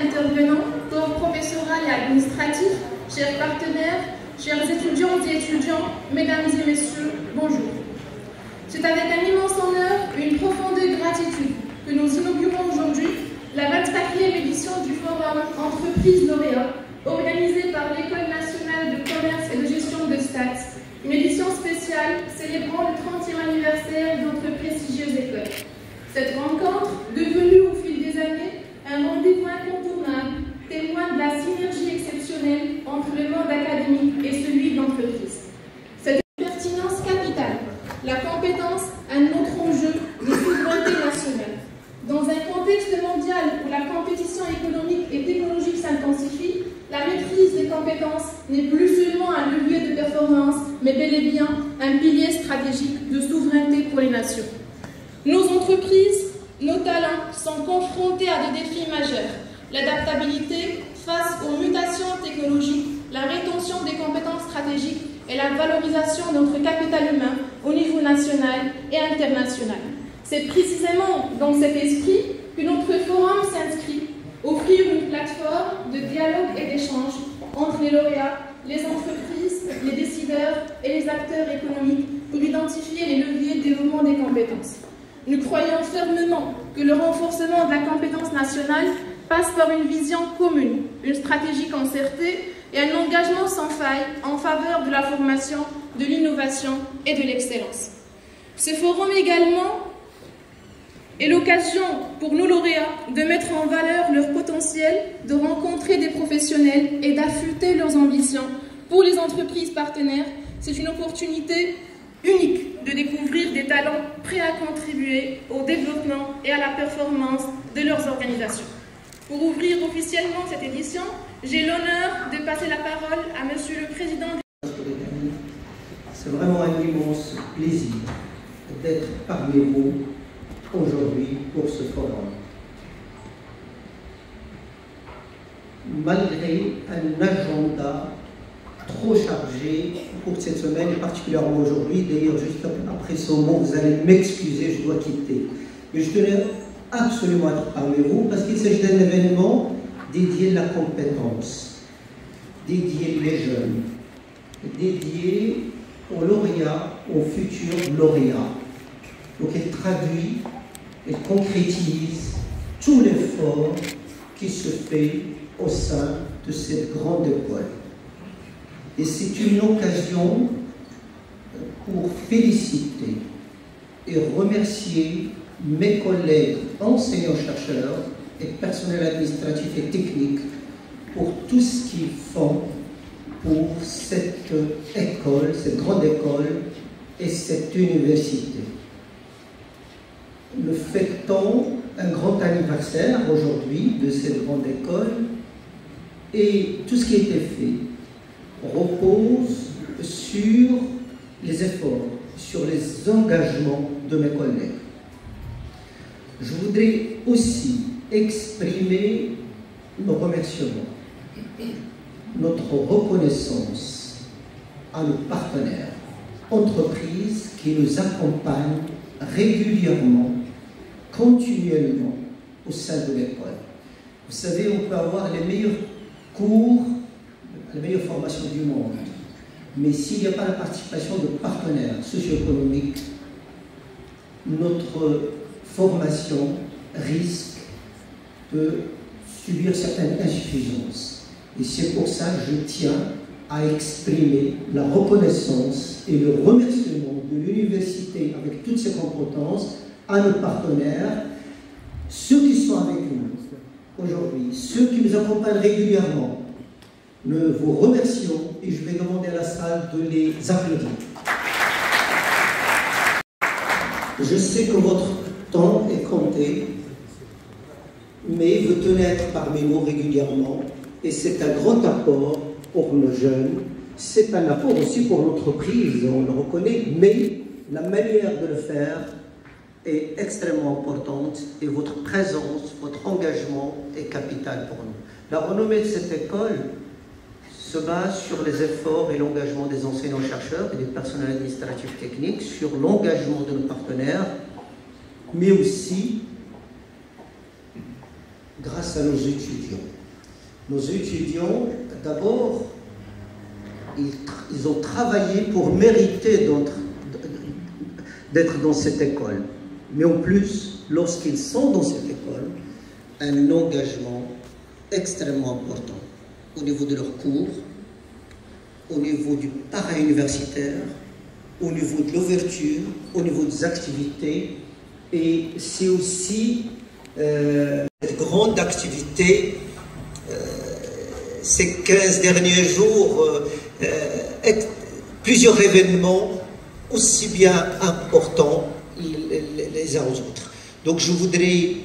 Intervenants, corps professoral et administratif, chers partenaires, chers étudiantes et étudiants, mesdames et messieurs, bonjour. C'est avec un immense honneur et une profonde gratitude que nous inaugurons aujourd'hui la 24e édition du Forum Entreprises lauréats, organisé par l'École nationale de commerce et de gestion de Stats, une édition spéciale célébrant le 30e anniversaire de notre prestigieuse école. Cette rencontre, devenue au fil des années un rendez-vous incontournable, témoigne de la synergie exceptionnelle entre le monde académique et celui de l'entreprise. Cette pertinence capitale, la compétence, un autre enjeu de souveraineté nationale. Dans un contexte mondial où la compétition économique et technologique s'intensifie, la maîtrise des compétences n'est plus seulement un levier de performance, mais bel et bien un pilier stratégique de souveraineté pour les nations. Nos entreprises, nos talents sont confrontés à des défis majeurs. L'adaptabilité face aux mutations technologiques, la rétention des compétences stratégiques et la valorisation de notre capital humain au niveau national et international. C'est précisément dans cet esprit que notre forum s'inscrit, offrir une plateforme de dialogue et d'échange entre les lauréats, les entreprises, les décideurs et les acteurs économiques pour identifier les leviers de développement des compétences. Nous croyons fermement que le renforcement de la compétence nationale passe par une vision commune, une stratégie concertée et un engagement sans faille en faveur de la formation, de l'innovation et de l'excellence. Ce forum également est l'occasion pour nos lauréats de mettre en valeur leur potentiel, de rencontrer des professionnels et d'affûter leurs ambitions. Pour les entreprises partenaires, c'est une opportunité unique de découvrir des talents prêts à contribuer au développement et à la performance de leurs organisations. Pour ouvrir officiellement cette édition, j'ai l'honneur de passer la parole à Monsieur le Président. C'est vraiment un immense plaisir d'être parmi vous aujourd'hui pour ce forum. Malgré un agenda trop chargé pour cette semaine, et particulièrement aujourd'hui, d'ailleurs juste après ce mot, vous allez m'excuser, je dois quitter. Mais je tenais absolument à être parmi vous parce qu'il s'agit d'un événement dédié à la compétence, dédié aux jeunes, dédié aux lauréats, aux futurs lauréats. Donc elle traduit, elle concrétise tout l'effort qui se fait au sein de cette grande école. Et c'est une occasion pour féliciter et remercier mes collègues enseignants-chercheurs et personnel administratif et technique pour tout ce qu'ils font pour cette école, cette grande école et cette université. Nous fêtons un grand anniversaire aujourd'hui de cette grande école et tout ce qui a été fait repose sur les efforts, sur les engagements de mes collègues. Je voudrais aussi exprimer nos remerciements, notre reconnaissance à nos partenaires, entreprise qui nous accompagne régulièrement, continuellement au sein de l'école. Vous savez, on peut avoir les meilleurs cours, les meilleures formations du monde, mais s'il n'y a pas la participation de partenaires socio-économiques, notre formation risque de subir certaines insuffisances. Et c'est pour ça que je tiens à exprimer la reconnaissance et le remerciement de l'université avec toutes ses compétences à nos partenaires, ceux qui sont avec nous aujourd'hui, ceux qui nous accompagnent régulièrement. Nous vous remercions et je vais demander à la salle de les applaudir. Je sais que votre temps est compté, mais vous tenez à être parmi nous régulièrement et c'est un grand apport pour nos jeunes, c'est un apport aussi pour l'entreprise, on le reconnaît, mais la manière de le faire est extrêmement importante et votre présence, votre engagement est capital pour nous. La renommée de cette école se base sur les efforts et l'engagement des enseignants-chercheurs et des personnels administratifs techniques, sur l'engagement de nos partenaires, mais aussi grâce à nos étudiants. Nos étudiants, d'abord, ils ont travaillé pour mériter d'être dans cette école. Mais en plus, lorsqu'ils sont dans cette école, un engagement extrêmement important au niveau de leurs cours, au niveau du para-universitaire, au niveau de l'ouverture, au niveau des activités. Et c'est aussi cette grande activité, ces 15 derniers jours, plusieurs événements aussi bien importants les uns aux autres. Donc je voudrais,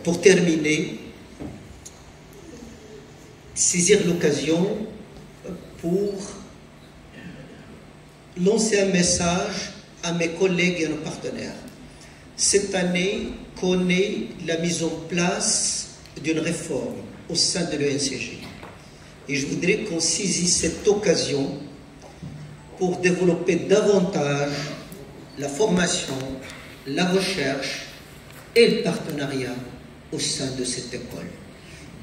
pour terminer, saisir l'occasion pour lancer un message à mes collègues et à nos partenaires. Cette année connaît la mise en place d'une réforme au sein de l'ENCG. Et je voudrais qu'on saisisse cette occasion pour développer davantage la formation, la recherche et le partenariat au sein de cette école.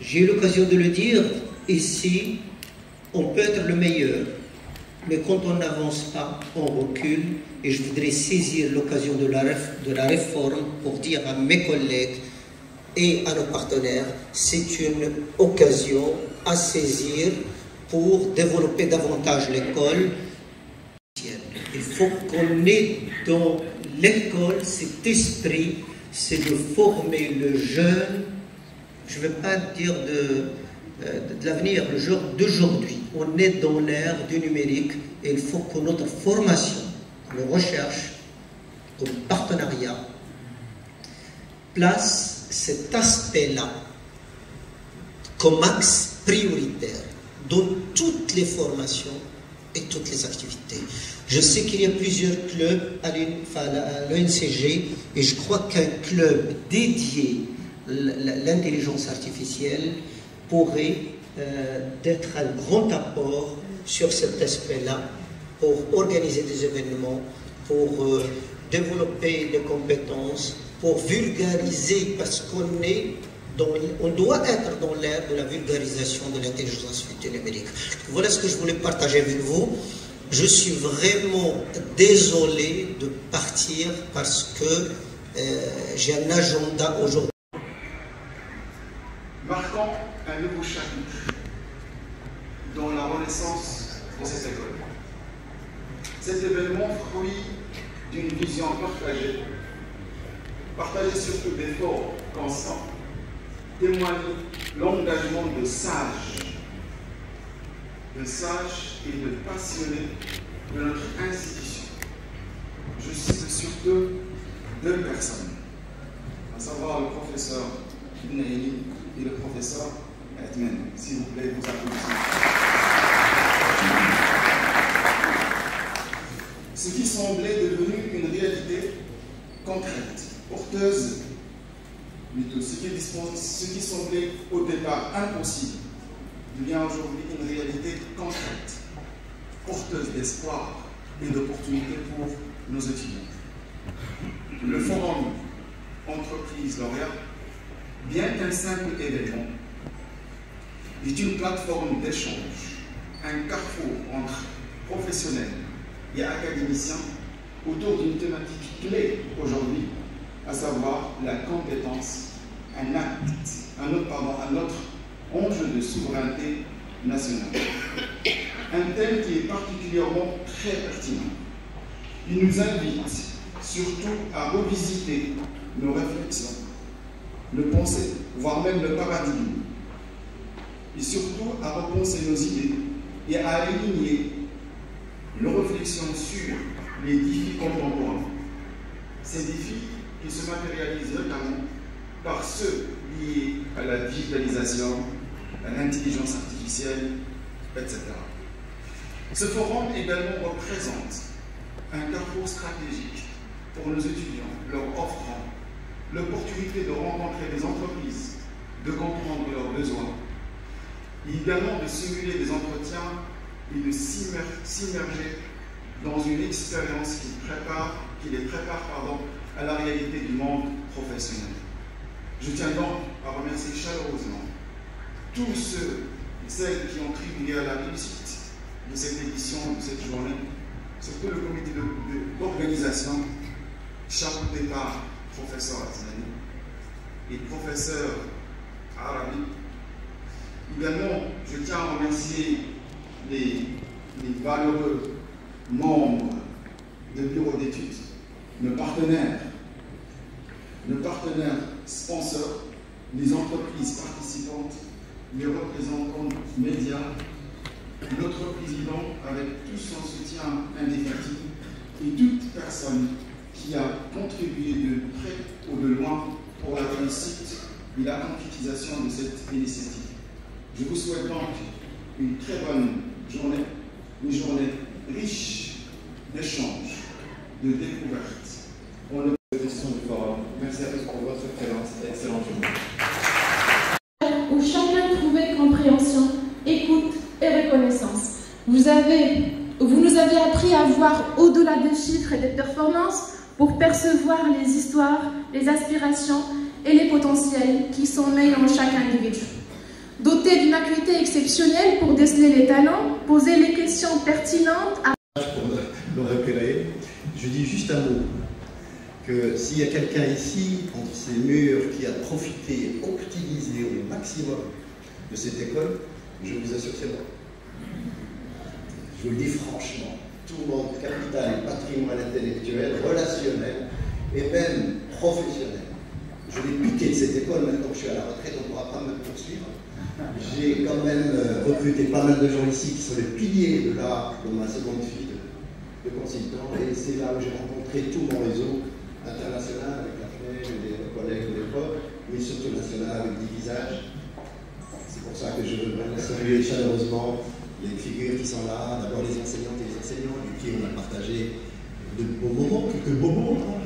J'ai eu l'occasion de le dire, ici, on peut être le meilleur, mais quand on n'avance pas, on recule. Et je voudrais saisir l'occasion de la réforme pour dire à mes collègues et à nos partenaires, c'est une occasion à saisir pour développer davantage l'école. Il faut qu'on ait dans l'école cet esprit, c'est de former le jeune, je ne veux pas dire de l'avenir, le jour d'aujourd'hui. On est dans l'ère du numérique et il faut que notre formation, nos recherches, nos partenariats, place cet aspect-là comme axe prioritaire dans toutes les formations et toutes les activités. Je sais qu'il y a plusieurs clubs à l'ENCG et je crois qu'un club dédié à l'intelligence artificielle pourrait être un grand apport sur cet aspect-là pour organiser des événements, pour développer des compétences, pour vulgariser, parce on doit être dans l'ère de la vulgarisation de l'intelligence artificielle numérique. Voilà ce que je voulais partager avec vous. Je suis vraiment désolé de partir parce que j'ai un agenda aujourd'hui. Marquant un nouveau chapitre dans la renaissance de cette école. Cet événement, fruit d'une vision partagée surtout d'efforts constants, témoigne l'engagement de sages et de passionnés de notre institution. Je cite surtout deux personnes, à savoir le professeur Ibnaïli et le professeur Edmen. S'il vous plaît, vous applaudissez. Ce qui semblait devenu une réalité concrète, porteuse, plutôt, ce qui semblait au départ impossible, devient aujourd'hui une réalité concrète, porteuse d'espoir et d'opportunités pour nos étudiants. Le forum Entreprise Lauréat, bien qu'un simple événement, est une plateforme d'échange, un carrefour entre professionnels et académiciens autour d'une thématique clé aujourd'hui, à savoir la compétence, un autre enjeu de souveraineté nationale. Un thème qui est particulièrement très pertinent. Il nous invite surtout à revisiter nos réflexions, nos pensées, voire même le paradigme, et surtout à repenser nos idées et à aligner nos réflexions sur les défis contemporains. Ces défis qui se matérialisent notamment par ceux liés à la digitalisation, à l'intelligence artificielle, etc. Ce forum également représente un carrefour stratégique pour nos étudiants, leur offrant l'opportunité de rencontrer des entreprises, de comprendre leurs besoins, et également de simuler des entretiens et de s'immerger dans une expérience qui les prépare à la réalité du monde professionnel. Je tiens donc à remercier chaleureusement tous ceux et celles qui ont contribué à la réussite de cette édition, de cette journée, surtout le comité d'organisation, chapeauté par professeur Atzani et professeur Arabi. Également, je tiens à remercier les valeureux membres du bureau d'études, nos partenaires sponsors, les entreprises participantes, les représentants médias, notre président avec tout son soutien indéfectible et toute personne qui a contribué de près ou de loin pour la réussite et la concrétisation de cette initiative. Je vous souhaite donc une très bonne journée, une journée riche d'échanges, de découvertes. On a la question du forum. Merci à tous pour votre présence. Excellente journée. Où chacun trouvait compréhension, écoute et reconnaissance. Vous nous avez appris à voir au-delà des chiffres et des performances pour percevoir les histoires, les aspirations et les potentiels qui sommeillent en chaque individu. Doté d'une acuité exceptionnelle pour déceler les talents, poser les questions pertinentes à... Pour le repérer, je dis juste un mot, que s'il y a quelqu'un ici, entre ces murs, qui a profité, optimisé au maximum de cette école, je vous assure que c'est moi. Je vous le dis franchement, tout le monde, capital, patrimoine intellectuel, relationnel et même professionnel. Je l'ai piqué de cette école, maintenant que je suis à la retraite, on ne pourra pas me poursuivre. J'ai quand même recruté pas mal de gens ici qui sont les piliers de ma seconde fille de consultant, et c'est là où j'ai rencontré tout mon réseau international avec la FNEJ et des collègues de l'époque, mais surtout national avec 10 visages. C'est pour ça que je veux vraiment saluer chaleureusement les figures qui sont là, d'abord les enseignantes et les enseignants, avec qui on a partagé de beaux moments, quelques beaux moments.